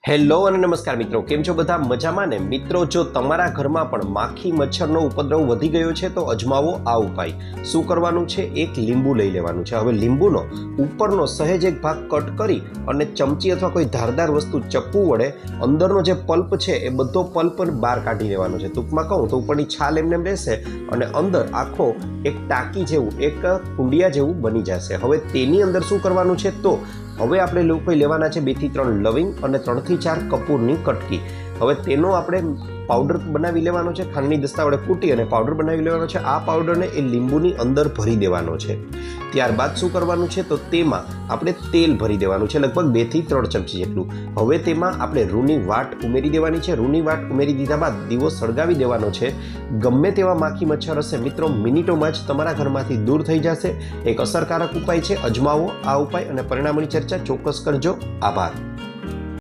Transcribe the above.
Hello અને નમસ્કાર મિત્રો, કેમ છો બધા? મજામાં ને? મિત્રો, જો તમારા ઘરમાં પણ માખી મચ્છરનો ઉપદ્રવ વધી ગયો છે તો અજમાવો આ ઉપાય. શું કરવાનું છે? એક લીંબુ લઈ લેવાનું છે. હવે લીંબુનો ઉપરનો સહેજ એક ભાગ કટ કરી અને ચમચી અથવા કોઈ ધારદાર વસ્તુ ચપ્પુ વડે અંદરનો જે પલ્પ છે એ બધો પલ્પ બહાર કાઢી લેવાનો છે. ટૂંકમાં કહું તો ઉપરની છાલ એમને રહેશે અને અંદર આખો એક ટાંકી જેવું, એક કુંડિયા જેવું બની જશે. હવે તેની અંદર શું કરવાનું છે? તો હવે આપણે લોકો લેવાના છે 2 થી 3 લવિંગ અને 3 થી 4 કપૂરની કટકી. હવે તેનો આપણે પાવડર બનાવી લેવાનો છે. ખાંડની દસ્તા વડે કૂટી અને પાવડર બનાવી લેવાનો છે. આ પાવડરને એ લીંબુની અંદર ભરી દેવાનો છે. ત્યારબાદ શું કરવાનું છે? તો તેમાં આપણે તેલ ભરી દેવાનું છે, લગભગ 2 થી 3 ચમચી જેટલું. હવે તેમાં આપણે રૂની વાટ ઉમેરી દેવાની છે. રૂની વાટ ઉમેરી દીધા બાદ દીવો સળગાવી દેવાનો છે. ગમે તેવા માખી મચ્છર હશે મિત્રો, મિનિટોમાં જ તમારા ઘરમાંથી દૂર થઈ જશે. એક અસરકારક ઉપાય છે, અજમાવો આ ઉપાય અને પરિણામોની ચર્ચા ચોક્કસ કરજો. આભાર.